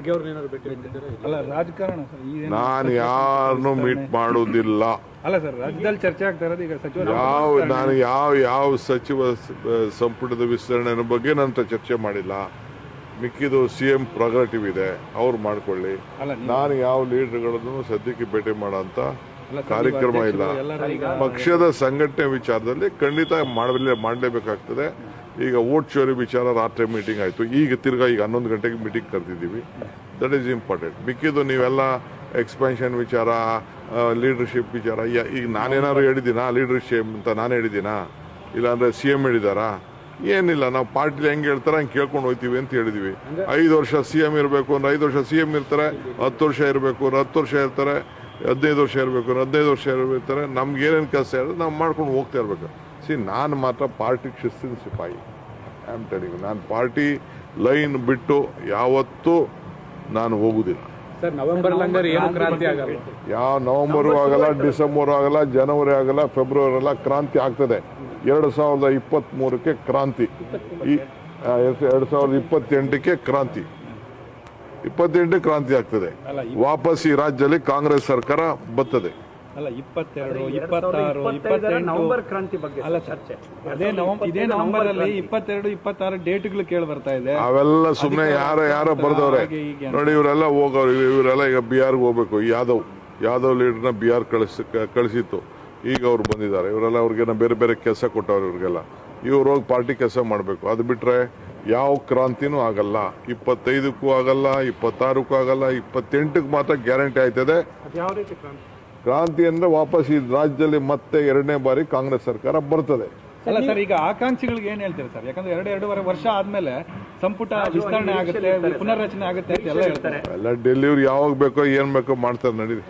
ಖರ್ಗೆ ಅವ್ರನ್ನೇನಾದ್ರು ಭೇಟಿ ಮಾಡಿದ್ದೀರಾ? ಅಲ್ಲ ರಾಜಕಾರಣ ಸರ್, ನಾನು ಯಾರನ್ನು ಮೀಟ್ ಮಾಡೋದಿಲ್ಲ. ಅಲ್ಲ ಸರ್, ರಾಜ್ಯದಲ್ಲಿ ಚರ್ಚೆ ಆಗ್ತಾ ಇರೋದು ಈಗ ಸಚಿವ ನಾನು ಯಾವ ಸಚಿವ ಸಂಪುಟದ ವಿಸ್ತರಣೆ ಬಗ್ಗೆ ನಂತರ ಚರ್ಚೆ ಮಾಡಿಲ್ಲ. ಮಿಕ್ಕಿದು CM ಪ್ರೊಗ್ರೆಟಿವ್ ಇದೆ, ಅವ್ರು ಮಾಡ್ಕೊಳ್ಳಿ. ನಾನು ಯಾವ ಲೀಡರ್ಗಳನ್ನು ಸದ್ಯಕ್ಕೆ ಭೇಟಿ ಮಾಡೋಂಥ ಕಾರ್ಯಕ್ರಮ ಇಲ್ಲ. ಪಕ್ಷದ ಸಂಘಟನೆ ವಿಚಾರದಲ್ಲಿ ಖಂಡಿತ ಮಾಡಲೇಬೇಕಾಗ್ತದೆ. ಈಗ ವೋಟ್ ಚೋರಿ ವಿಚಾರ ರಾತ್ರಿ ಮೀಟಿಂಗ್ ಆಯಿತು, ಈಗ ತಿರ್ಗಾ ಈಗ 11 ಗಂಟೆಗೆ ಮೀಟಿಂಗ್ ಕರೆದಿದ್ದೀವಿ. That is important. ಮಿಕ್ಕಿದ್ದು ನೀವೆಲ್ಲ ಎಕ್ಸ್ಪಾನ್ಷನ್ ವಿಚಾರ, ಲೀಡರ್ಶಿಪ್ ವಿಚಾರ, ಈಗ ನಾನೇನಾದ್ರು ಹೇಳಿದ್ದೀನಾ ಲೀಡರ್ಶಿಪ್ ಅಂತ? ನಾನು ಹೇಳಿದ್ದೀನಾ? ಇಲ್ಲಾಂದ್ರೆ CM ಹೇಳಿದಾರಾ? ಏನಿಲ್ಲ. ನಾವು ಪಾರ್ಟಿಲಿ ಹೆಂಗೆ ಹೇಳ್ತಾರೆ ಹಂಗೆ ಕೇಳ್ಕೊಂಡು ಹೋಗ್ತೀವಿ ಅಂತ ಹೇಳಿದ್ವಿ. 5 ವರ್ಷ CM ಇರಬೇಕು ಅಂದ್ರೆ 5 ವರ್ಷ CM ಇರ್ತಾರೆ, 10 ವರ್ಷ ಇರಬೇಕು ಅಂದ್ರೆ 10 ವರ್ಷ ಇರ್ತಾರೆ, 15 ವರ್ಷ ಇರಬೇಕು ಅಂದ್ರೆ 15 ವರ್ಷ ಇರ್ತಾರೆ. ನಮ್ಗೆ ಏನೇನು ಕೆಲಸ ಇರೋದು ನಾವು ಮಾಡ್ಕೊಂಡು ಹೋಗ್ತಾ ಇರಬೇಕು. ನಾನು ಮಾತ್ರ ಪಾರ್ಟಿ ಶಿಸ್ತಿನ ಸಿಪಾಯಿ. ಐ ಆಮ್ ಟೆಲಿಂಗ್, ನಾನು ಪಾರ್ಟಿ ಲೈನ್ ಬಿಟ್ಟು ಯಾವತ್ತೂ ನಾನು ಹೋಗುದಿಲ್ಲ. ಸರ್, ನವೆಂಬರ್ ಏನು ಕ್ರಾಂತಿ ಆಗಲ್ಲ? ಯಾವ ನವೆಂಬರು ಆಗಲ್ಲ, ಡಿಸೆಂಬರ್ ಆಗಲ್ಲ, ಜನವರಿ ಆಗಲ್ಲ, ಫೆಬ್ರವರಿ ಅಲ್ಲ, ಕ್ರಾಂತಿ ಆಗ್ತದೆ. 2023ಕ್ಕೆ ಕ್ರಾಂತಿ, 2028ಕ್ಕೆ ಕ್ರಾಂತಿ, 28 ಕ್ರಾಂತಿ ಆಗ್ತದೆ. ವಾಪಸ್ ಈ ರಾಜ್ಯದಲ್ಲಿ ಕಾಂಗ್ರೆಸ್ ಸರ್ಕಾರ ಬರ್ತದೆ. ಅಲ್ಲ 22, 26, 28 ನವೆಂಬರ್ ಕ್ರಾಂತಿ ಬಗ್ಗೆ ಅಲ್ಲ ಚರ್ಚೆ. ಇದೇ ನವೆಂಬರ್ ಅಲ್ಲಿ 22, 26 ಡೇಟ್ಗಳು ಕೇಳಿ ಬರ್ತಾ ಇದೆ. ಅವೆಲ್ಲ ಸುಮ್ಮನೆ ಯಾರ ಬರ್ದವ್ರೆ ನೋಡಿ. ಇವರೆಲ್ಲ ಹೋಗೋರು, ಇವರೆಲ್ಲ ಈಗ ಬಿಹಾರ್ಗೆ ಹೋಗ್ಬೇಕು. ಯಾದವ್ ಲೀಡರ್ನ ಬಿಹಾರ್ ಕಳಿಸಿತ್ತು. ಈಗ ಅವ್ರು ಬಂದಿದ್ದಾರೆ. ಇವರೆಲ್ಲ ಅವ್ರಿಗೇನ ಬೇರೆ ಬೇರೆ ಕೆಲಸ ಕೊಟ್ಟವ್ರು. ಇವ್ರಿಗೆಲ್ಲ ಇವ್ರು ಹೋಗಿ ಪಾರ್ಟಿ ಕೆಲಸ ಮಾಡಬೇಕು. ಅದು ಬಿಟ್ರೆ ಯಾವ ಕ್ರಾಂತಿನೂ ಆಗಲ್ಲ. 25ಕ್ಕೂ ಆಗಲ್ಲ, 26ಕ್ಕೂ ಆಗಲ್ಲ, 28ಕ್ಕೆ ಮಾತ್ರ ಗ್ಯಾರಂಟಿ ಆಯ್ತದೆ. ಯಾವ ರೀತಿ ಕ್ರಾಂತಿ? ಕ್ರಾಂತಿ ಅಂದ್ರೆ ವಾಪಸ್ ಈ ರಾಜ್ಯದಲ್ಲಿ ಮತ್ತೆ 2ನೇ ಬಾರಿ ಕಾಂಗ್ರೆಸ್ ಸರ್ಕಾರ ಬರ್ತದೆ. ಅಲ್ಲ ಸರ್, ಈಗ ಆಕಾಂಕ್ಷಿಗಳಿಗೆ ಏನ್ ಹೇಳ್ತೀರಿ ಸರ್? ಯಾಕಂದ್ರೆ 2.5 ವರ್ಷ ಆದ್ಮೇಲೆ ಸಂಪುಟ ವಿಸ್ತರಣೆ ಆಗುತ್ತೆ, ಪುನರ್ರಚನೆ ಆಗುತ್ತೆ ಅಂತ ಎಲ್ಲ ಹೇಳ್ತಾರೆ. ಎಲ್ಲ ಡೆಲ್ಲಿವ್ರು ಯಾವಾಗ ಬೇಕೋ ಏನ್ ಬೇಕೋ ಮಾಡ್ತಾರೆ. ನಡೀರಿ.